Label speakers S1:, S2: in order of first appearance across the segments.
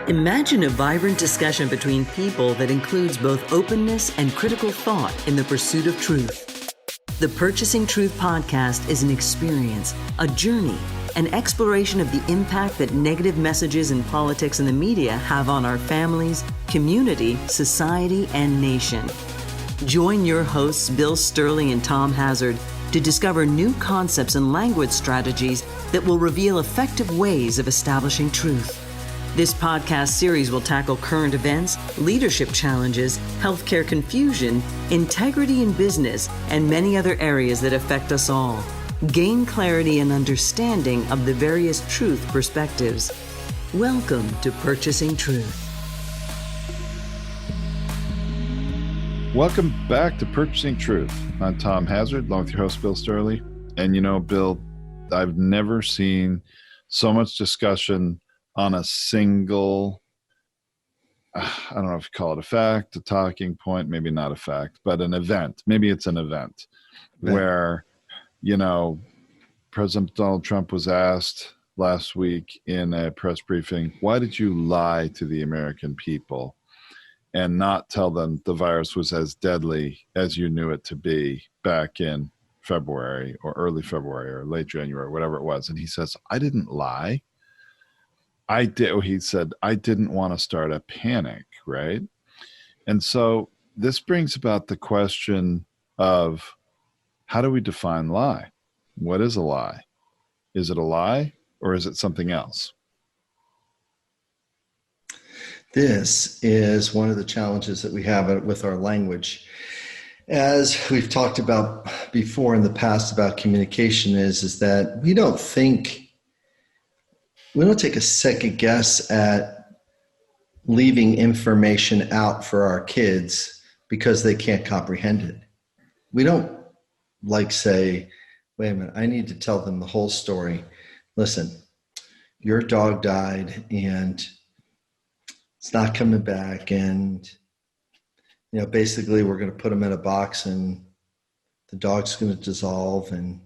S1: Imagine a vibrant discussion between people that includes both openness and critical thought in the pursuit of truth. The Purchasing Truth podcast is an experience, a journey, an exploration of the impact that negative messages in politics and the media have on our families, community, society, and nation. Join your hosts, Bill Stierle and Tom Hazard, to discover new concepts and language strategies that will reveal effective ways of establishing truth. This podcast series will tackle current events, leadership challenges, healthcare confusion, integrity in business, and many other areas that affect us all. Gain clarity and understanding of the various truth perspectives. Welcome to Purchasing Truth.
S2: Welcome back to Purchasing Truth. I'm Tom Hazard, along with your host, Bill Stierle. And you know, Bill, I've never seen so much discussion on a single, I don't know if you call it a fact, a talking point, maybe not a fact, but an event. Maybe it's an event where, you know, President Donald Trump was asked last week in a press briefing, why did you lie to the American people and not tell them the virus was as deadly as you knew it to be back in February or early February or late January, whatever it was? And he says, I didn't lie. He said, I didn't want to start a panic, right? And so this brings about the question of, how do we define lie? What is a lie? Is it a lie or is it something else?
S3: This is one of the challenges that we have with our language. As we've talked about before in the past about communication is that we don't take a second guess at leaving information out for our kids because they can't comprehend it. We don't say, wait a minute, I need to tell them the whole story. Listen, your dog died and it's not coming back, and basically we're going to put them in a box and the dog's going to dissolve and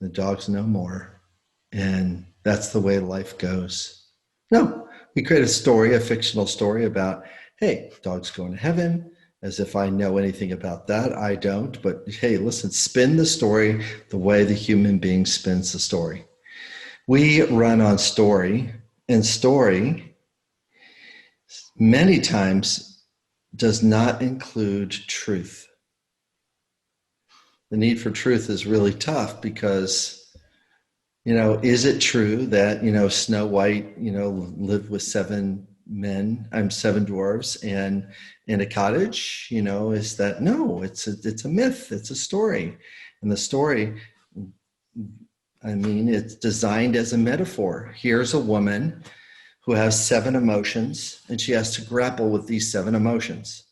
S3: the dog's no more, and that's the way life goes. No, we create a story, a fictional story about, hey, dog's going to heaven, as if I know anything about that. I don't, but hey, listen, spin the story the way the human being spins the story. We run on story, and story many times does not include truth. The need for truth is really tough because, is it true that, Snow White, lived with seven dwarves and in a cottage? Is that, no, it's a myth. It's a story. And the story, it's designed as a metaphor. Here's a woman who has seven emotions, and she has to grapple with these seven emotions.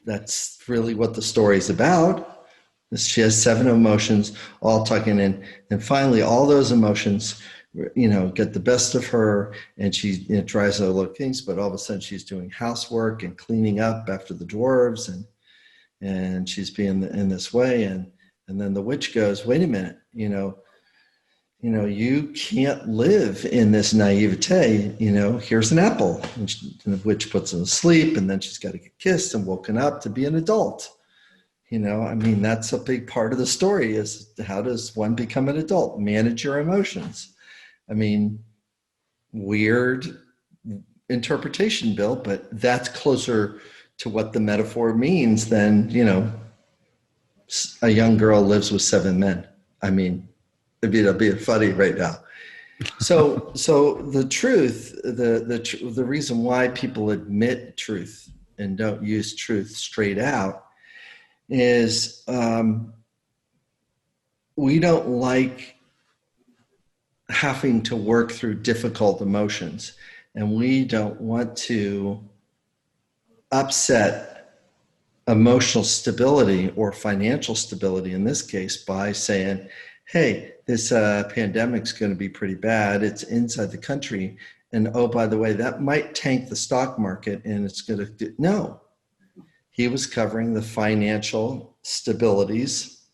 S3: That's really what the story is about. She has seven emotions all tucking in. And finally, all those emotions, get the best of her, and she tries to overlook things, but all of a sudden she's doing housework and cleaning up after the dwarves, and she's being in this way. And then the witch goes, wait a minute, you can't live in this naivete, here's an apple. And the witch puts her to sleep, and then she's got to get kissed and woken up to be an adult. That's a big part of the story, is how does one become an adult? Manage your emotions. Weird interpretation, Bill, but that's closer to what the metaphor means than, a young girl lives with seven men. It'd be funny right now. So the truth, the reason why people admit truth and don't use truth straight out is we don't like having to work through difficult emotions, and we don't want to upset emotional stability or financial stability in this case by saying, hey, this pandemic's going to be pretty bad. It's inside the country. And oh, by the way, that might tank the stock market, and it's going to no. He was covering the financial stabilities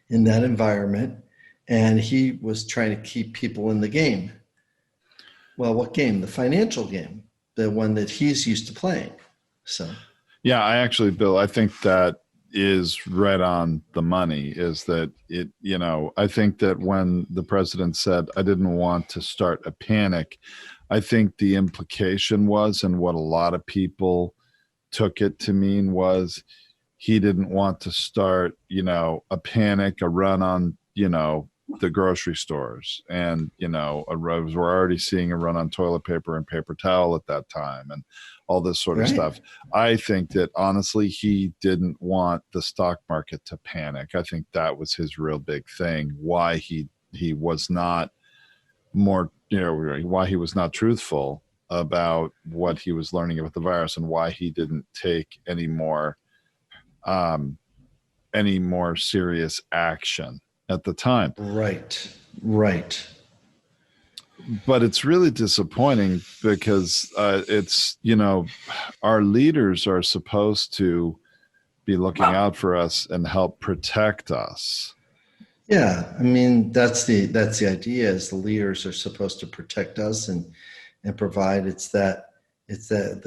S3: in that environment, and he was trying to keep people in the game. Well, what game? The financial game, the one that he's used to playing. So,
S2: Yeah, Bill, I think that is right on the money. Is that it? I think that when the president said, I didn't want to start a panic, I think the implication was, and what a lot of people took it to mean was, he didn't want to start, a panic, a run on, the grocery stores. And, we're already seeing a run on toilet paper and paper towel at that time and all this sort of
S3: right.
S2: stuff. I think that honestly, he didn't want the stock market to panic. I think that was his real big thing, why he was not more, why he was not truthful about what he was learning about the virus, and why he didn't take any more serious action at the time.
S3: Right.
S2: But it's really disappointing because it's, our leaders are supposed to be looking out for us and help protect us.
S3: Yeah, I mean that's the idea. Is the leaders are supposed to protect us and provide. It's the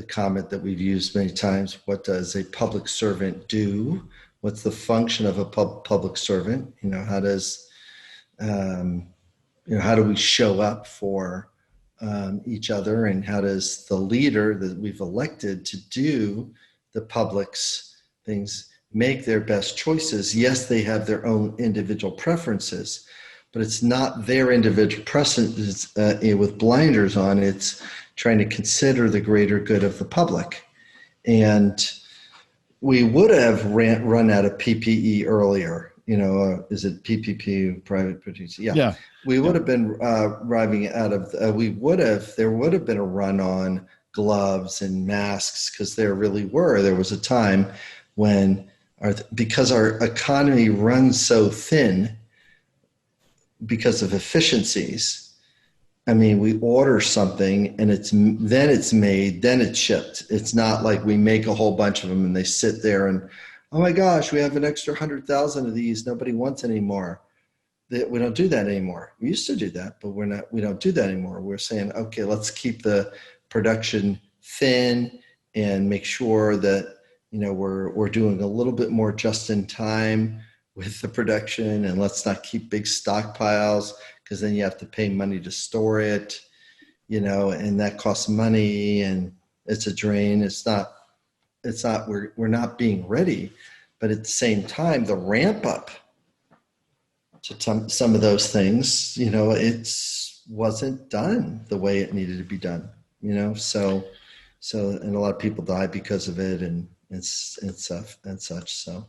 S3: comment that we've used many times. What does a public servant do? What's the function of a public servant? How does how do we show up for each other, and how does the leader that we've elected to do the public's things make their best choices? Yes, they have their own individual preferences, but it's not their individual preferences with blinders on. It's trying to consider the greater good of the public. And we would have run out of PPE earlier. Is it PPP, private protection? Yeah. We would have been arriving out of, there would have been a run on gloves and masks, because there was a time when, because our economy runs so thin because of efficiencies. I mean, we order something and it's made, then it's shipped. It's not like we make a whole bunch of them and they sit there and, oh my gosh, we have an extra 100,000 of these. Nobody wants any more. We don't do that anymore. We used to do that, but we don't do that anymore. We're saying, okay, let's keep the production thin and make sure that, we're doing a little bit more just in time with the production, and let's not keep big stockpiles, because then you have to pay money to store it, and that costs money and it's a drain. We're not being ready, but at the same time, the ramp up to some of those things, it wasn't done the way it needed to be done, so, and a lot of people died because of it and stuff and such. So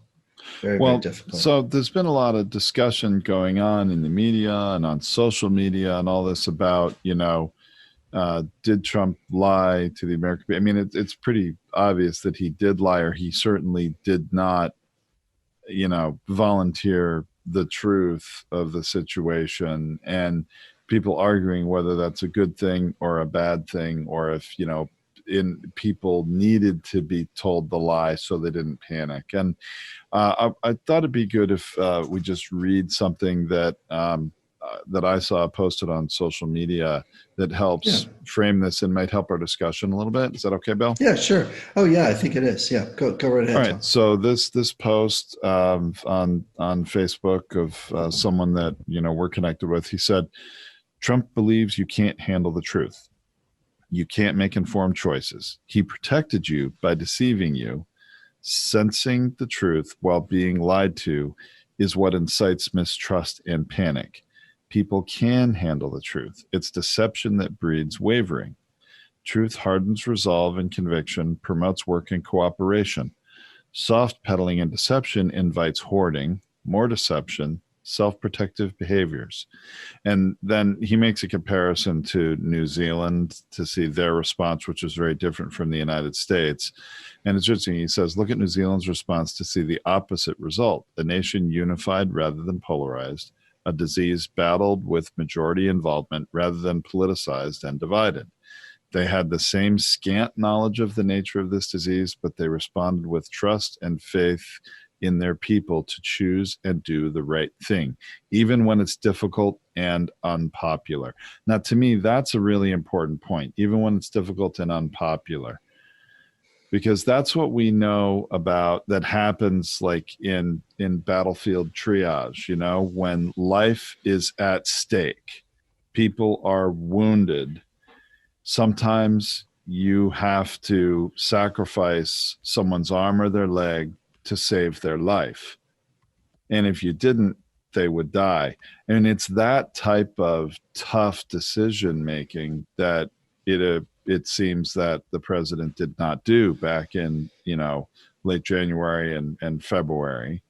S3: very difficult.
S2: So there's been a lot of discussion going on in the media and on social media and all this about, did Trump lie to the American people? I mean, it's pretty obvious that he did lie, or he certainly did not, volunteer the truth of the situation, and people arguing whether that's a good thing or a bad thing, or if, people needed to be told the lie so they didn't panic. And I thought it'd be good if we just read something that I saw posted on social media that helps frame this and might help our discussion a little bit. Is that okay, Bill?
S3: Yeah, sure. Oh yeah, I think it is. Yeah, go right ahead.
S2: All right.
S3: Tom.
S2: So this post on Facebook of someone that we're connected with, he said, Trump believes you can't handle the truth. You can't make informed choices. He protected you by deceiving you. Sensing the truth while being lied to is what incites mistrust and panic. People can handle the truth. It's deception that breeds wavering. Truth hardens resolve and conviction, promotes work and cooperation. Soft peddling and deception invites hoarding, more deception, self-protective behaviors. And then he makes a comparison to New Zealand to see their response, which is very different from the United States. And it's interesting. He says, look at New Zealand's response to see the opposite result: a nation unified rather than polarized, a disease battled with majority involvement rather than politicized and divided. They had the same scant knowledge of the nature of this disease, but they responded with trust and faith in their people to choose and do the right thing, even when it's difficult and unpopular. Now, to me, that's a really important point, even when it's difficult and unpopular, because that's what we know about that happens like in battlefield triage, you know, when life is at stake, people are wounded. Sometimes you have to sacrifice someone's arm or their leg to save their life. And if you didn't, they would die. And it's that type of tough decision making that it seems that the president did not do back in, you know, late January and February.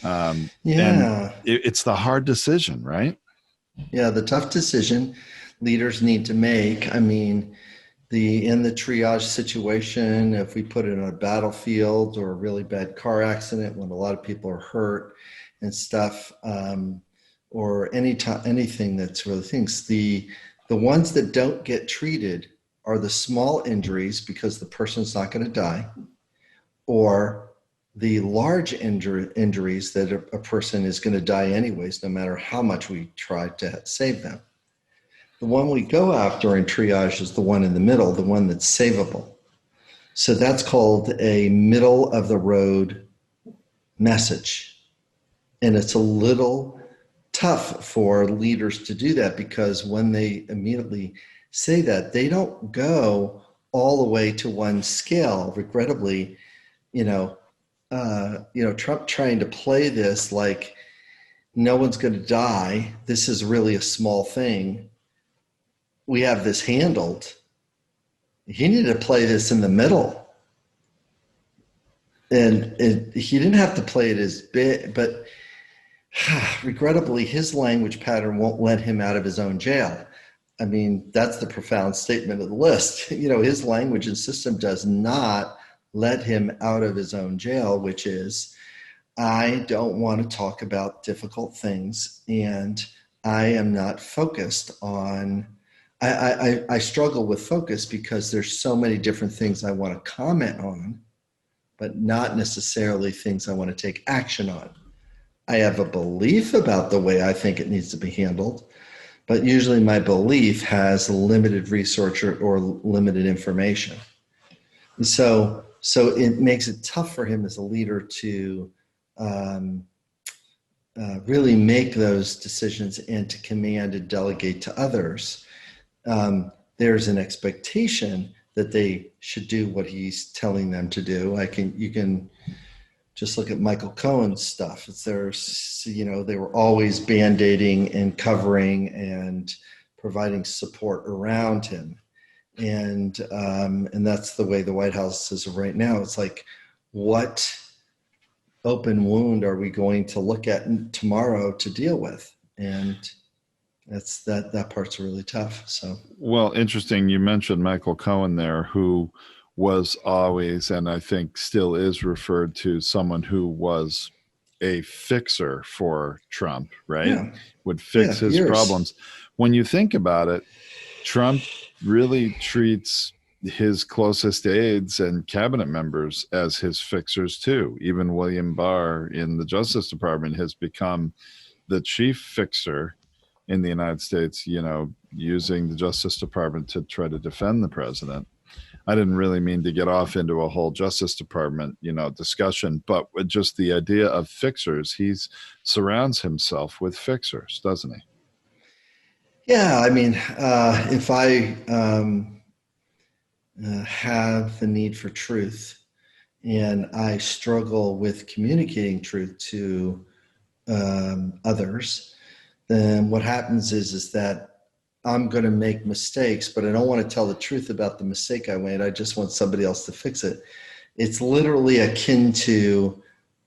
S2: And
S3: Yeah.
S2: it's the hard decision, right?
S3: Yeah. The tough decision leaders need to make. I mean, in the triage situation, if we put it on a battlefield or a really bad car accident when a lot of people are hurt and stuff, or anything that's really things, the ones that don't get treated are the small injuries because the person's not going to die, or the large injuries that a person is going to die anyways, no matter how much we try to save them. The one we go after in triage is the one in the middle, the one that's savable. So that's called a middle of the road message. And it's a little tough for leaders to do that, because when they immediately say that, they don't go all the way to one scale. Regrettably, Trump trying to play this like no one's going to die. This is really a small thing. We have this handled. He needed to play this in the middle. And he didn't have to play it as big, but regrettably, his language pattern won't let him out of his own jail. I mean, that's the profound statement of the list. His language and system does not let him out of his own jail, which is, I don't want to talk about difficult things, and I am not focused on, I struggle with focus because there's so many different things I want to comment on, but not necessarily things I want to take action on. I have a belief about the way I think it needs to be handled, but usually my belief has limited research or limited information. And so it makes it tough for him as a leader to really make those decisions and to command and delegate to others. There's an expectation that they should do what he's telling them to do. You can just look at Michael Cohen's stuff. They were always band-aiding and covering and providing support around him. And that's the way the White House is right now. It's like, what open wound are we going to look at tomorrow to deal with? And that part's really tough. So,
S2: well, interesting. You mentioned Michael Cohen there, who was always, and I think still is, referred to someone who was a fixer for Trump, right?
S3: yeah,
S2: Would fix his
S3: years.
S2: problems. When you think about it, Trump really treats his closest aides and cabinet members as his fixers too. Even William Barr in the Justice Department has become the chief fixer in the United States, using the Justice Department to try to defend the president. I didn't really mean to get off into a whole Justice Department, discussion, but with just the idea of fixers, he surrounds himself with fixers, doesn't he?
S3: Yeah, I mean, if I have the need for truth and I struggle with communicating truth to others, then what happens is that I'm going to make mistakes, but I don't want to tell the truth about the mistake I made. I just want somebody else to fix it. It's literally akin to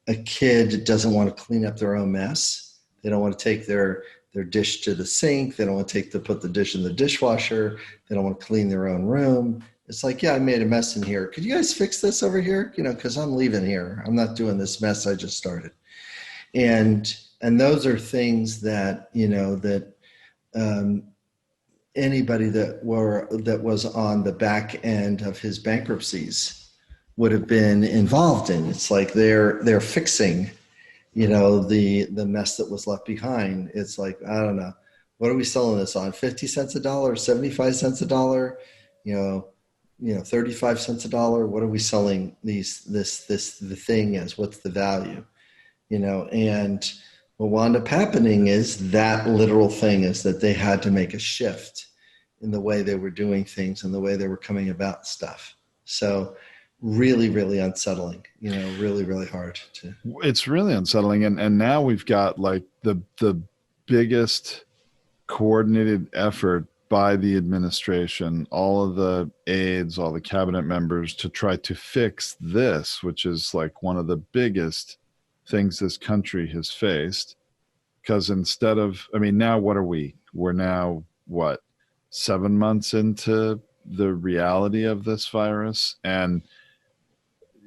S3: a kid that doesn't want to clean up their own mess. They don't want to take their dish to the sink. They don't want to put the dish in the dishwasher. They don't want to clean their own room. It's like, yeah, I made a mess in here. Could you guys fix this over here? Because I'm leaving here. I'm not doing this mess I just started. And those are things that, anybody that was on the back end of his bankruptcies would have been involved in. It's like they're fixing, the mess that was left behind. It's like, I don't know, what are we selling this on? 50 cents a dollar, 75 cents a dollar, 35 cents a dollar. What are we selling the thing as? What's the value? And what wound up happening is that literal thing is that they had to make a shift in the way they were doing things and the way they were coming about stuff. So really, really unsettling, really, really hard to.
S2: It's really unsettling. And now we've got like the biggest coordinated effort by the administration, all of the aides, all the cabinet members to try to fix this, which is like one of the biggest things this country has faced. Because instead of, now what are we? We're now, 7 months into the reality of this virus? And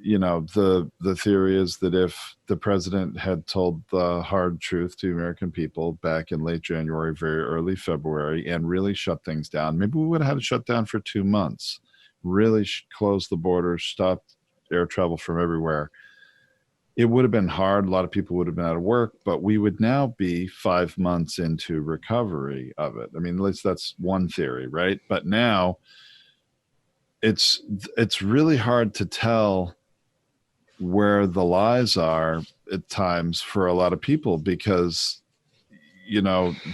S2: the theory is that if the president had told the hard truth to American people back in late January, very early February, and really shut things down, maybe we would have had to shut down for 2 months, really close the borders, stopped air travel from everywhere. It would have been hard. A lot of people would have been out of work, but we would now be 5 months into recovery of it. At least that's one theory, right? But now it's really hard to tell where the lies are at times for a lot of people, because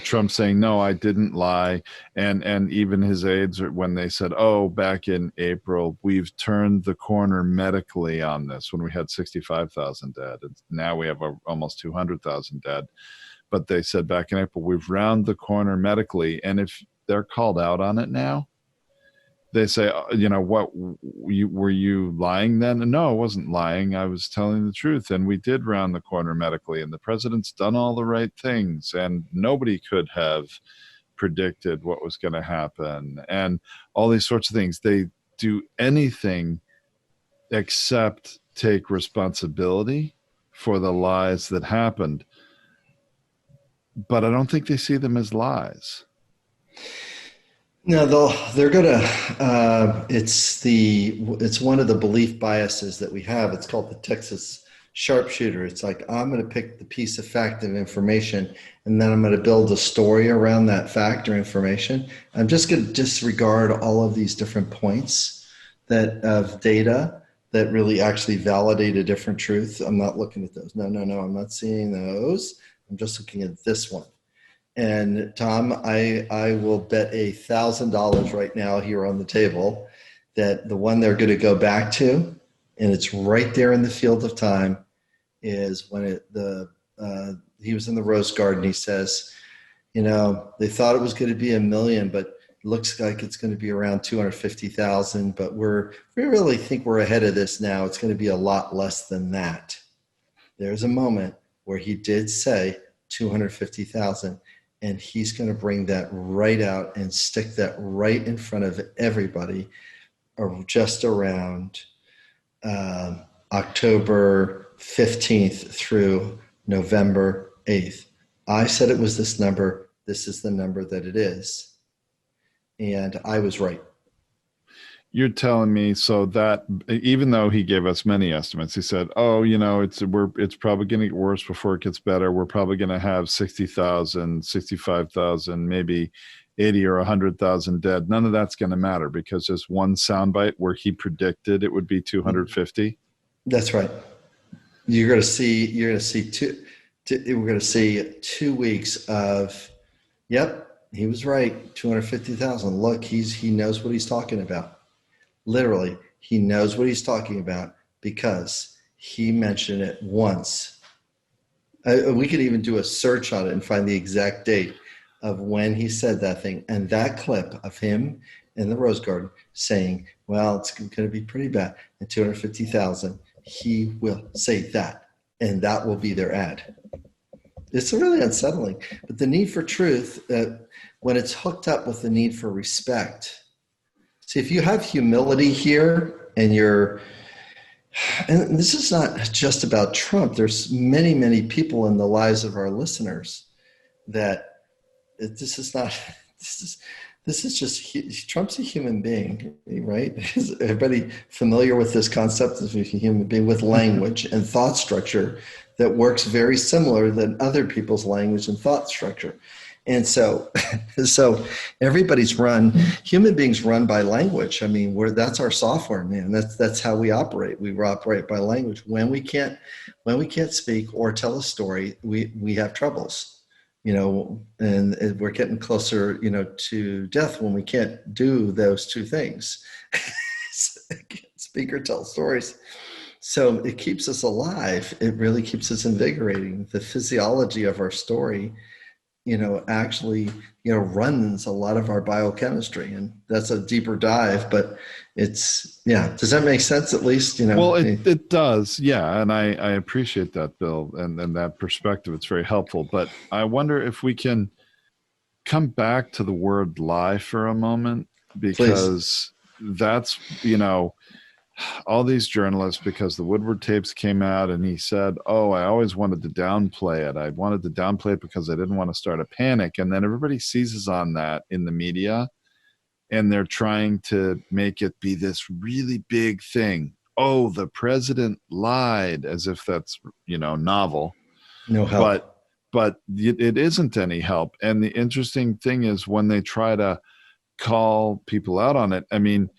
S2: Trump saying, no, I didn't lie. And even his aides, when they said, back in April, we've turned the corner medically on this, when we had 65,000 dead. And now we have almost 200,000 dead. But they said back in April, we've rounded the corner medically. And if they're called out on it now, they say, what, were you lying then? No, I wasn't lying. I was telling the truth. And we did round the corner medically. And the president's done all the right things. And nobody could have predicted what was going to happen. And all these sorts of things. They do anything except take responsibility for the lies that happened. But I don't think they see them as lies.
S3: No, they're gonna. It's one of the belief biases that we have. It's called the Texas sharpshooter. It's like, I'm going to pick the piece of fact and information, and then I'm going to build a story around that fact or information. I'm just going to disregard all of these different points of data that really actually validate a different truth. I'm not looking at those. No, I'm not seeing those. I'm just looking at this one. And Tom, I will bet $1,000 right now here on the table that the one they're going to go back to, and it's right there in the field of time, is when he was in the Rose Garden. He says, they thought it was going to be 1 million, but it looks like it's going to be around 250,000. But we really think we're ahead of this now. It's going to be a lot less than that. There's a moment where he did say 250,000. And he's going to bring that right out and stick that right in front of everybody, or just around October 15th through November 8th. I said it was this number. This is the number that it is. And I was right.
S2: You're telling me, so that even though he gave us many estimates, he said, it's probably going to get worse before it gets better. We're probably going to have 60,000, 65,000, maybe 80 or 100,000 dead. None of that's going to matter, because there's one soundbite where he predicted it would be 250.
S3: That's right. We're going to see 2 weeks of, yep, he was right. 250,000. Look, he knows what he's talking about. Literally, he knows what he's talking about because he mentioned it once. We could even do a search on it and find the exact date of when he said that thing. And that clip of him in the Rose Garden saying, well, it's going to be pretty bad, and 250,000, he will say that, and that will be their ad. It's really unsettling. But the need for truth, when it's hooked up with the need for respect. See, if you have humility here, and this is not just about Trump. There's many, many people in the lives of our listeners that this this is just, Trump's a human being, right? Is everybody familiar with this concept of a human being with language and thought structure that works very similar than other people's language and thought structure? And so, so everybody's run, human beings run by language. I mean, that's our software, man. That's how we operate. We operate by language. When we can't speak or tell a story, we have troubles. And we're getting closer, to death when we can't do those two things. Speak or tell stories. So it keeps us alive. It really keeps us invigorating. The physiology of our story, actually, runs a lot of our biochemistry, and that's a deeper dive, but does that make sense at least?
S2: Well, it does. Yeah. And I appreciate that, Bill, and that perspective. It's very helpful, but I wonder if we can come back to the word lie for a moment, because that's, all these journalists, because the Woodward tapes came out and he said, oh, I always wanted to downplay it. I wanted to downplay it because I didn't want to start a panic. And then everybody seizes on that in the media, and they're trying to make it be this really big thing. Oh, the president lied, as if that's, novel.
S3: No help.
S2: But it isn't any help. And the interesting thing is, when they try to call people out on it, I mean,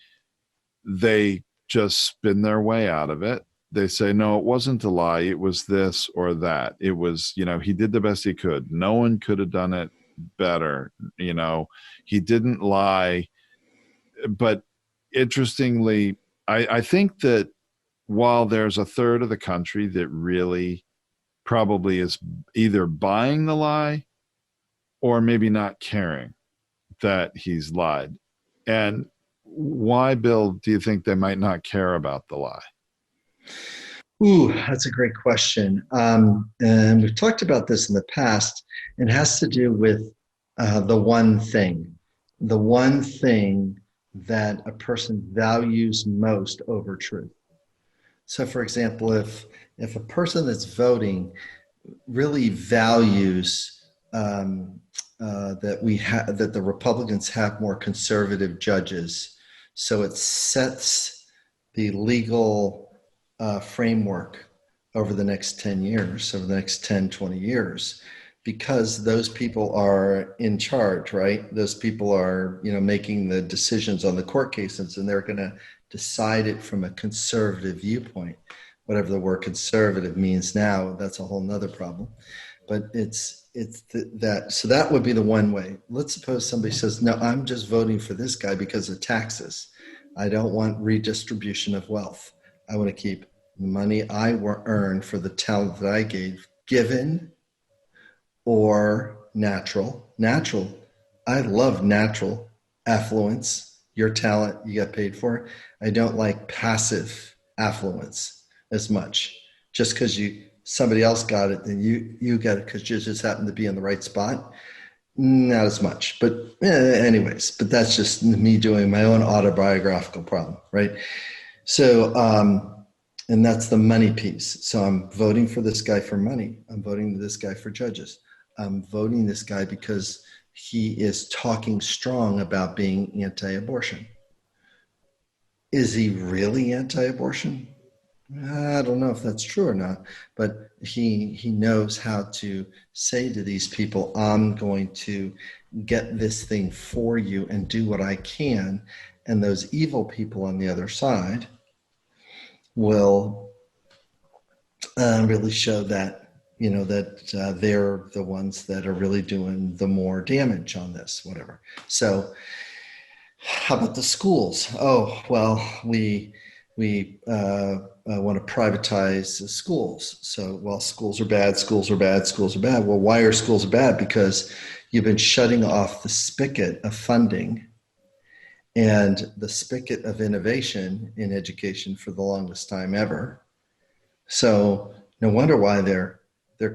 S2: they just spin their way out of it. They say, no, it wasn't a lie. It was this or that. It was, he did the best he could. No one could have done it better. He didn't lie. But interestingly, I think that while there's a third of the country that really probably is either buying the lie or maybe not caring that he's lied. And why, Bill, do you think they might not care about the lie?
S3: Ooh, that's a great question. And we've talked about this in the past. It has to do with the one thing that a person values most over truth. So, for example, if a person that's voting really values that the Republicans have more conservative judges, so it sets the legal framework over the next 10 years, over the next 10, 20 years, because those people are in charge, right? Those people are, making the decisions on the court cases, and they're going to decide it from a conservative viewpoint. Whatever the word conservative means now, that's a whole nother problem. But so that would be the one way. Let's suppose somebody says, no, I'm just voting for this guy because of taxes. I don't want redistribution of wealth. I want to keep the money I earned for the talent that I given or natural. I love natural affluence. Your talent you get paid for. I don't like passive affluence as much. Just because somebody else got it, then you got it because you just happen to be in the right spot. Not as much, but anyways, but that's just me doing my own autobiographical problem, right? So, and that's the money piece. So I'm voting for this guy for money. I'm voting this guy for judges. I'm voting this guy because he is talking strong about being anti-abortion. Is he really anti-abortion? I don't know if that's true or not, but he knows how to say to these people, I'm going to get this thing for you and do what I can. And those evil people on the other side will really show that, that they're the ones that are really doing the more damage on this, whatever. So how about the schools? Oh, well, we want to privatize the schools. So, well, schools are bad. Well, why are schools bad? Because you've been shutting off the spigot of funding and the spigot of innovation in education for the longest time ever. So no wonder why they're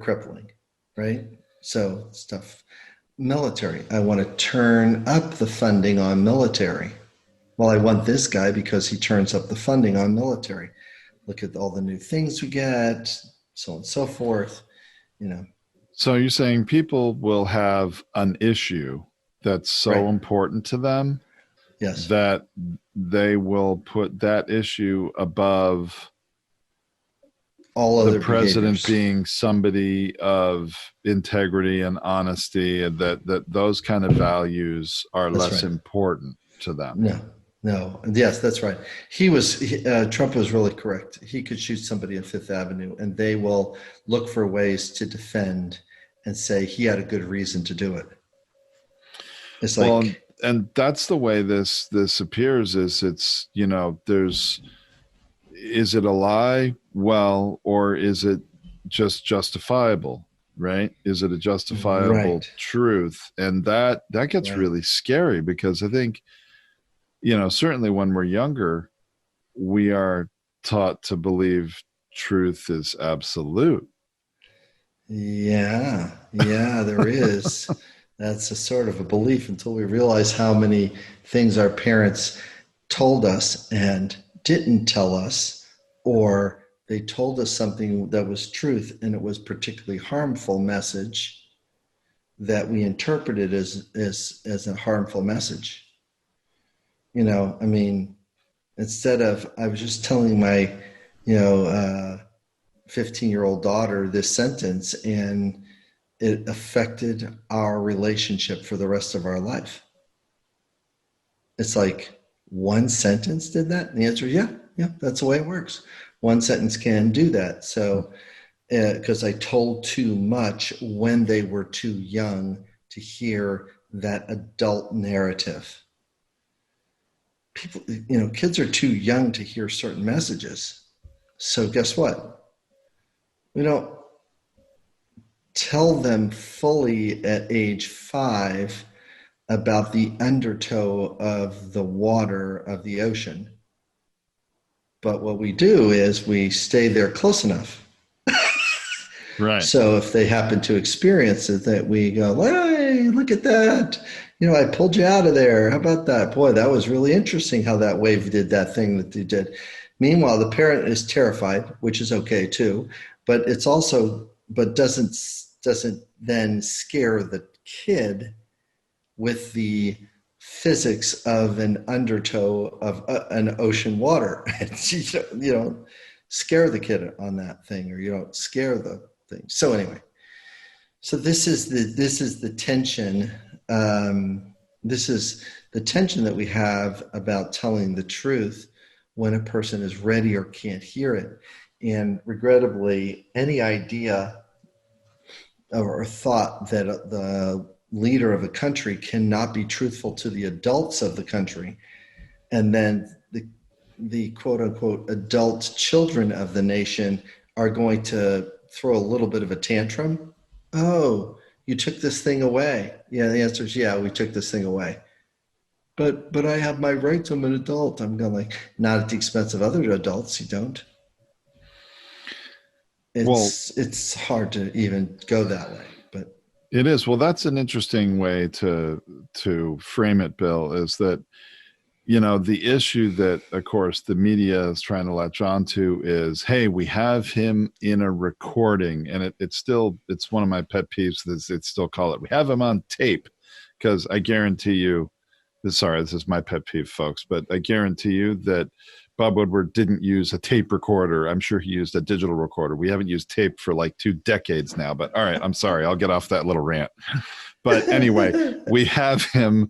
S3: crippling, right? So stuff, military. I want to turn up the funding on military. Well, I want this guy because he turns up the funding on military. Look at all the new things we get, so on and so forth,
S2: So you're saying people will have an issue that's so
S3: Right.
S2: important to them
S3: Yes.
S2: that they will put that issue above
S3: All
S2: the
S3: other
S2: president
S3: behaviors.
S2: being somebody of integrity and honesty, and that those kind of values are
S3: That's
S2: less
S3: right.
S2: important to them.
S3: No, no. Yes, that's right. Trump was really correct. He could shoot somebody on Fifth Avenue and they will look for ways to defend and say he had a good reason to do it. It's
S2: Well,
S3: like,
S2: and that's the way this appears. Is it's there's is it a lie? Well, or is it just justifiable? Right? Is it a justifiable
S3: right,
S2: truth? And that gets
S3: right.
S2: really scary because I think certainly when we're younger, we are taught to believe truth is absolute.
S3: Yeah, yeah, there is. That's a sort of a belief until we realize how many things our parents told us and didn't tell us, or they told us something that was truth and it was particularly harmful message that we interpreted as a harmful message. I mean, instead of I was just telling my, 15-year-old daughter this sentence and it affected our relationship for the rest of our life. It's like one sentence did that? And the answer is yeah, yeah, that's the way it works. One sentence can do that. So, because I told too much when they were too young to hear that adult narrative. People, kids are too young to hear certain messages. So, guess what? We don't tell them fully at age 5 about the undertow of the water of the ocean. But what we do is we stay there close enough.
S2: Right.
S3: So if they happen to experience it, that we go, hey, look at that. I pulled you out of there. How about that? Boy, that was really interesting how that wave did that thing that they did. Meanwhile, the parent is terrified, which is okay too, but it's also, but doesn't then scare the kid with the physics of an undertow of an ocean water. You don't scare the kid on that thing, or you don't scare the thing. So anyway, so this is the tension. This is the tension that we have about telling the truth when a person is ready or can't hear it. And regrettably, any idea or thought that the leader of a country cannot be truthful to the adults of the country, and then the quote unquote adult children of the nation are going to throw a little bit of a tantrum. Oh, you took this thing away. Yeah, the answer is yeah, we took this thing away. But I have my rights. I'm an adult. I'm going like, not at the expense of other adults. You don't.
S2: Well,
S3: It's hard to even go that way. But
S2: it is. Well, that's an interesting way to frame it, Bill, is that the issue that, of course, the media is trying to latch on to is, hey, we have him in a recording, and it's one of my pet peeves that they still call it, we have him on tape, because I guarantee you, this is my pet peeve, folks, but I guarantee you that Bob Woodward didn't use a tape recorder. I'm sure he used a digital recorder. We haven't used tape for like 2 decades now, but all right, I'm sorry, I'll get off that little rant. But anyway, we have him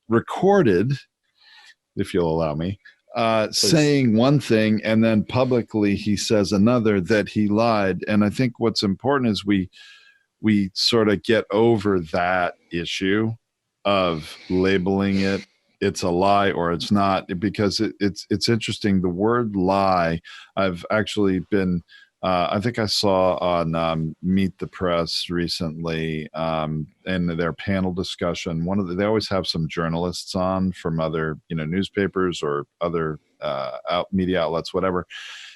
S2: recorded, if you'll allow me, saying one thing, and then publicly he says another, that he lied. And I think what's important is we sort of get over that issue of labeling it's a lie or it's not, because it's interesting. The word lie, I've actually been I think I saw on Meet the Press recently, in their panel discussion, they always have some journalists on from other newspapers or other media outlets, whatever.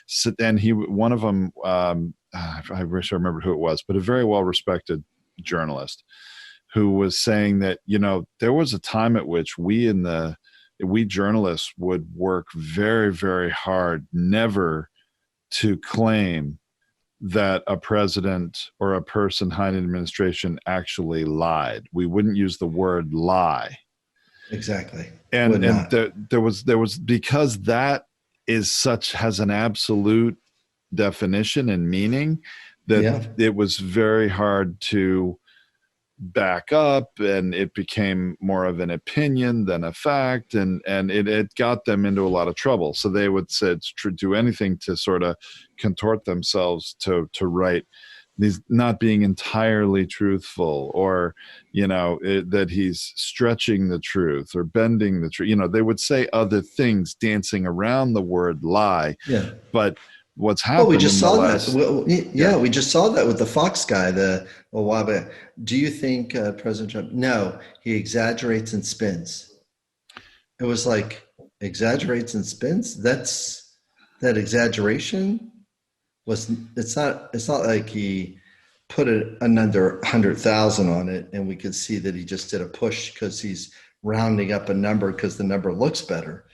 S2: So, and one of them, I wish I remembered who it was, but a very well respected journalist who was saying that there was a time at which we journalists would work very, very hard never to claim that a president or a person high in administration actually lied. We wouldn't use the word lie.
S3: Exactly.
S2: And
S3: Would not.
S2: there was because that has an absolute definition and meaning that
S3: Yeah.
S2: it was very hard to back up, and it became more of an opinion than a fact, and it got them into a lot of trouble. So they would say do anything to sort of contort themselves to write these not being entirely truthful, or that he's stretching the truth or bending the truth. They would say other things dancing around the word lie.
S3: Yeah.
S2: But what's
S3: Well, we
S2: happened
S3: just
S2: in the
S3: saw
S2: last
S3: that. We just saw that with the Fox guy, the Owabe. Do you think President Trump? No, he exaggerates and spins. It was like exaggerates and spins. That exaggeration was. It's not like he put another 100,000 on it, and we could see that he just did a push because he's rounding up a number because the number looks better.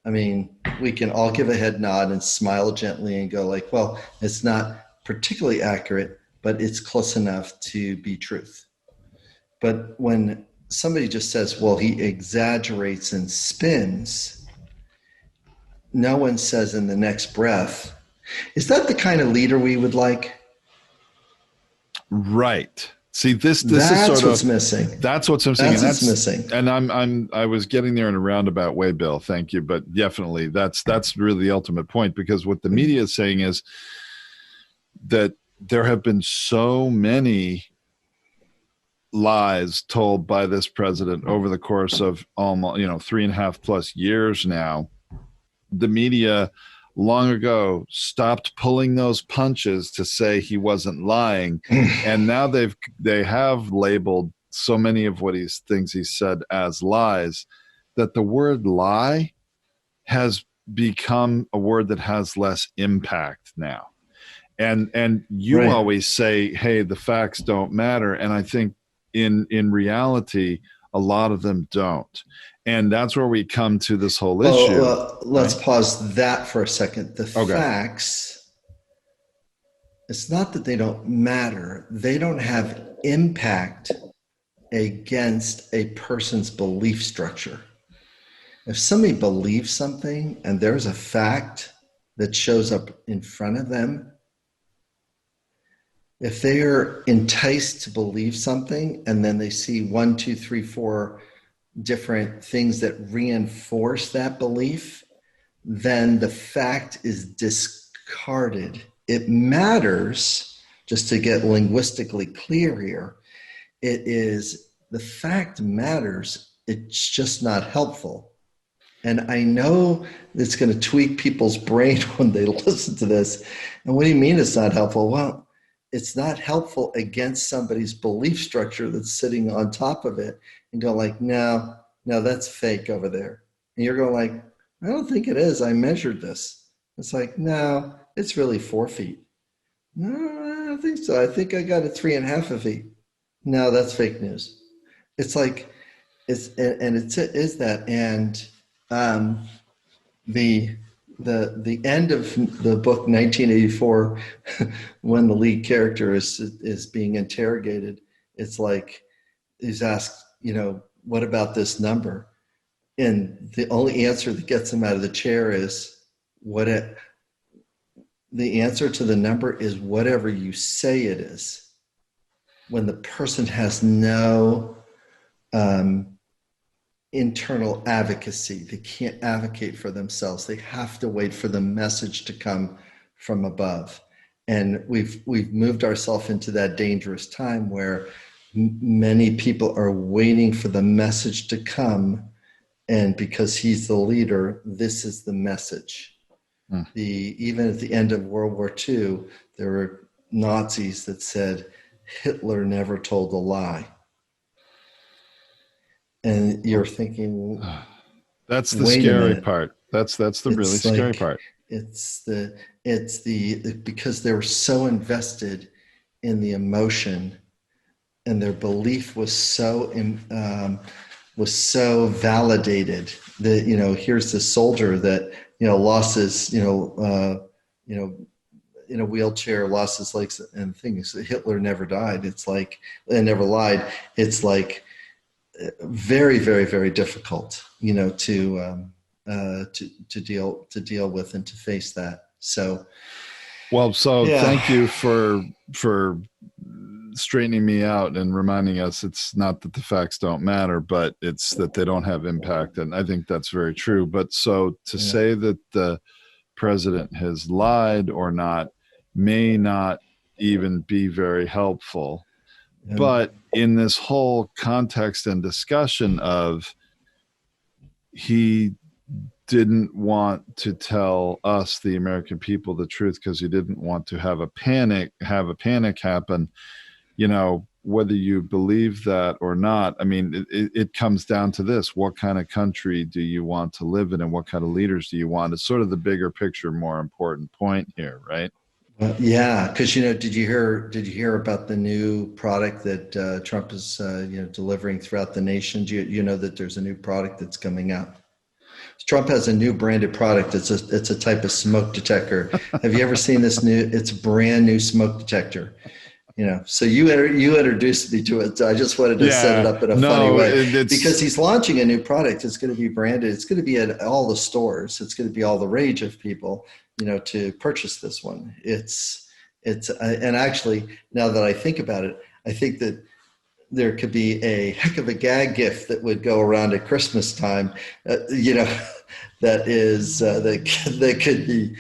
S3: I mean, we can all give a head nod and smile gently and go like, well, it's not particularly accurate, but it's close enough to be truth. But when somebody just says, well, he exaggerates and spins, no one says in the next breath, is that the kind of leader we would like?
S2: Right. See, this
S3: That's
S2: is sort
S3: what's
S2: of
S3: missing.
S2: That's what's missing.
S3: That's
S2: and
S3: what's missing.
S2: And I was getting there in a roundabout way, Bill. Thank you, but definitely that's really the ultimate point, because what the media is saying is that there have been so many lies told by this president over the course of almost 3.5+ years now. The media long ago stopped pulling those punches to say he wasn't lying, and now they have labeled so many of things he said as lies, that the word lie has become a word that has less impact now. And you
S3: Right.
S2: always say, hey, the facts don't matter, and I think in reality a lot of them don't. And that's where we come to this whole issue.
S3: Let's pause that for a second. The
S2: Okay.
S3: facts, it's not that they don't matter. They don't have impact against a person's belief structure. If somebody believes something and there's a fact that shows up in front of them, if they are enticed to believe something and then they see 1, 2, 3, 4 different things that reinforce that belief, then the fact is discarded. It matters, just to get linguistically clear here, the fact matters, it's just not helpful. And I know it's going to tweak people's brain when they listen to this. And what do you mean it's not helpful? Well, it's not helpful against somebody's belief structure that's sitting on top of it and go like, no, that's fake over there. And you're going like, I don't think it is. I measured this. It's like, no, it's really 4 feet. No, I don't think so. I think I got it 3.5 feet. No, that's fake news. It's like, is that. And the end of the book 1984, when the lead character is being interrogated, it's like he's asked, what about this number? And the only answer that gets him out of the chair is the answer to the number is whatever you say it is. When the person has no internal advocacy, they can't advocate for themselves. They have to wait for the message to come from above. And we've moved ourselves into that dangerous time where many people are waiting for the message to come, and because he's the leader, this is the message. Even at the end of World War II, there were Nazis that said Hitler never told a lie. And you're thinking,
S2: that's the scary part. That's the really scary part.
S3: It's because they were so invested in the emotion, and their belief was so validated that, here's the soldier that, lost his, in a wheelchair, lost his legs and things. Hitler never died. It's like, and never lied. It's like very, very, very difficult, to deal with and to face that. So,
S2: well, so
S3: yeah.
S2: thank you for straightening me out and reminding us it's not that the facts don't matter, but it's that they don't have impact. And I think that's very true. But so to say that the president has lied or not may not even be very helpful.
S3: Yeah.
S2: But in this whole context and discussion of he didn't want to tell us, the American people, the truth because he didn't want to have a panic happen, whether you believe that or not. I mean, it comes down to this: what kind of country do you want to live in, and what kind of leaders do you want? It's sort of the bigger picture, more important point here, right?
S3: Yeah, because did you hear about the new product that Trump is delivering throughout the nation? Do you know that there's a new product that's coming out? Trump has a new branded product. It's a type of smoke detector. Have you ever seen this new? It's a brand new smoke detector. So you introduced me to it. So I just wanted to set it up in a funny way because he's launching a new product. It's going to be branded. It's going to be at all the stores. It's going to be all the rage of people, to purchase this one. And actually, now that I think about it, I think that there could be a heck of a gag gift that would go around at Christmas time, that is that could be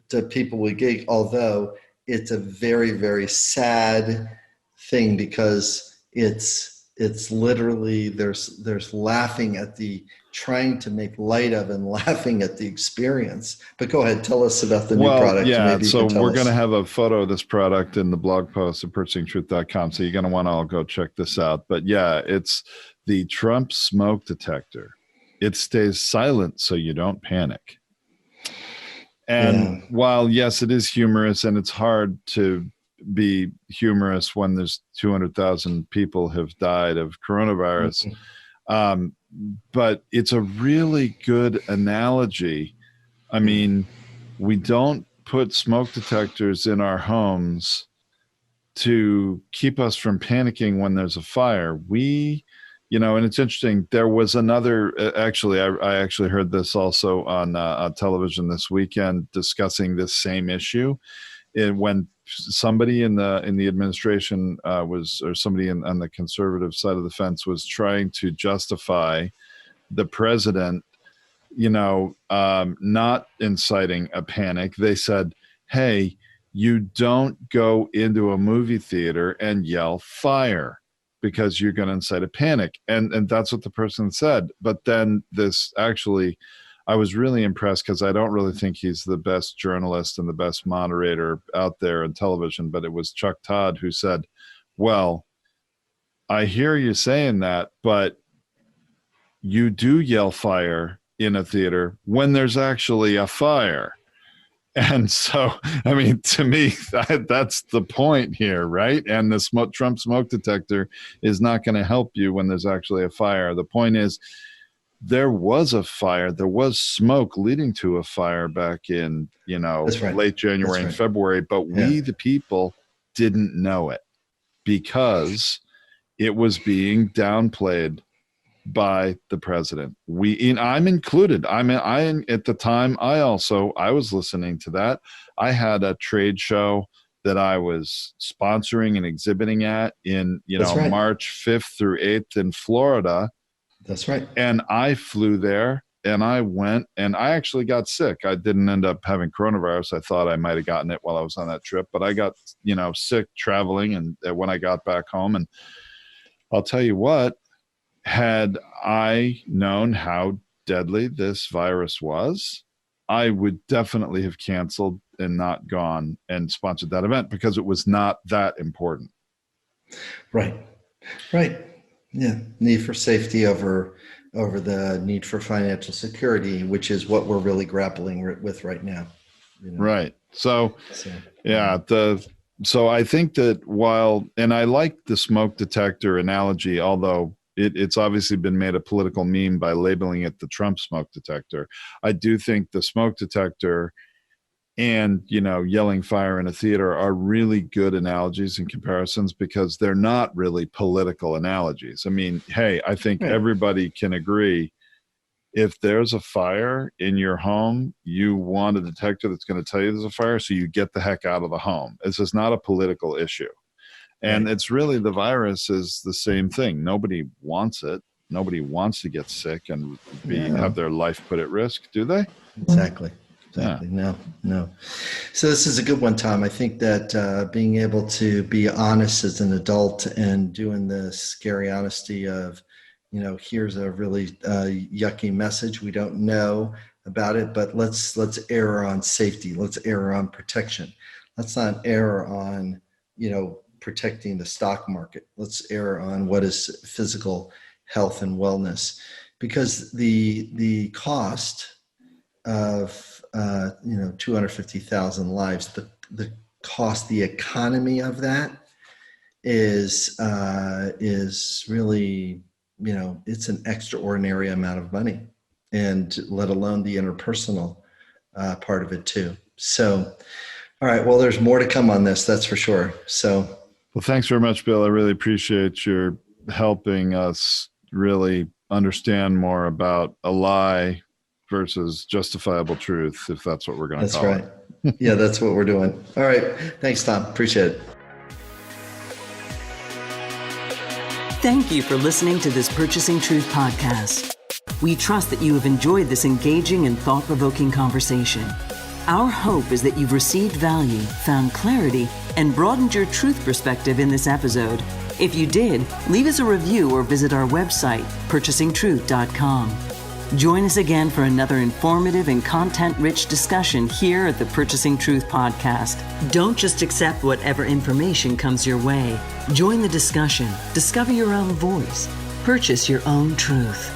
S3: that people would get. Although it's a very, very sad thing because it's literally there's laughing at trying to make light of and laughing at the experience. But go ahead, tell us about the new product.
S2: Yeah, so we're going to have a photo of this product in the blog post at purchasingtruth.com. So you're going to want to all go check this out. But yeah, it's the Trump smoke detector. It stays silent so you don't panic. And while, yes, it is humorous and it's hard to be humorous when there's 200,000 people have died of coronavirus, but it's a really good analogy. I mean, we don't put smoke detectors in our homes to keep us from panicking when there's a fire. And it's interesting. There was another, I actually heard this also on television this weekend discussing this same issue. When somebody in the administration or somebody on the conservative side of the fence was trying to justify the president, not inciting a panic, they said, hey, you don't go into a movie theater and yell fire because you're going to incite a panic. And that's what the person said. But then I was really impressed because I don't really think he's the best journalist and the best moderator out there in television, but it was Chuck Todd who said, well, I hear you saying that, but you do yell fire in a theater when there's actually a fire. And so, I mean, to me, that's the point here, right? And the Trump smoke detector is not going to help you when there's actually a fire. The point is, there was a fire. There was smoke leading to a fire back in, late January and February. But we, the people, didn't know it because it was being downplayed by the president. I'm included. At the time, I was listening to that. I had a trade show that I was sponsoring and exhibiting at in, March 5th through 8th in Florida.
S3: That's right.
S2: And I flew there and I went and I actually got sick. I didn't end up having coronavirus. I thought I might have gotten it while I was on that trip, but I got, sick traveling and when I got back home. And I'll tell you what, had I known how deadly this virus was, I would definitely have canceled and not gone and sponsored that event because it was not that important.
S3: Right. Yeah. Need for safety over the need for financial security, which is what we're really grappling with right now.
S2: Right. So I think that and I like the smoke detector analogy, although it's obviously been made a political meme by labeling it the Trump smoke detector. I do think the smoke detector and yelling fire in a theater are really good analogies and comparisons because they're not really political analogies. I mean, hey, I think everybody can agree, if there's a fire in your home, you want a detective that's going to tell you there's a fire, so you get the heck out of the home. This is not a political issue. And it's really, the virus is the same thing. Nobody wants it. Nobody wants to get sick and have their life put at risk, do they?
S3: Exactly. No. So this is a good one, Tom. I think that being able to be honest as an adult and doing the scary honesty of, here's a really yucky message. We don't know about it, but let's err on safety. Let's err on protection. Let's not err on, protecting the stock market. Let's err on what is physical health and wellness, because the cost of 250,000 lives, the cost, the economy of that is really, it's an extraordinary amount of money, and let alone the interpersonal part of it too. So, all right, well, there's more to come on this, that's for sure. So,
S2: well, thanks very much, Bill. I really appreciate your helping us really understand more about a lie versus justifiable truth, if that's what we're going to call it.
S3: That's right. Yeah, that's what we're doing. All right. Thanks, Tom. Appreciate it.
S1: Thank you for listening to this Purchasing Truth podcast. We trust that you have enjoyed this engaging and thought-provoking conversation. Our hope is that you've received value, found clarity, and broadened your truth perspective in this episode. If you did, leave us a review or visit our website, purchasingtruth.com. Join us again for another informative and content-rich discussion here at the Purchasing Truth podcast. Don't just accept whatever information comes your way. Join the discussion. Discover your own voice. Purchase your own truth.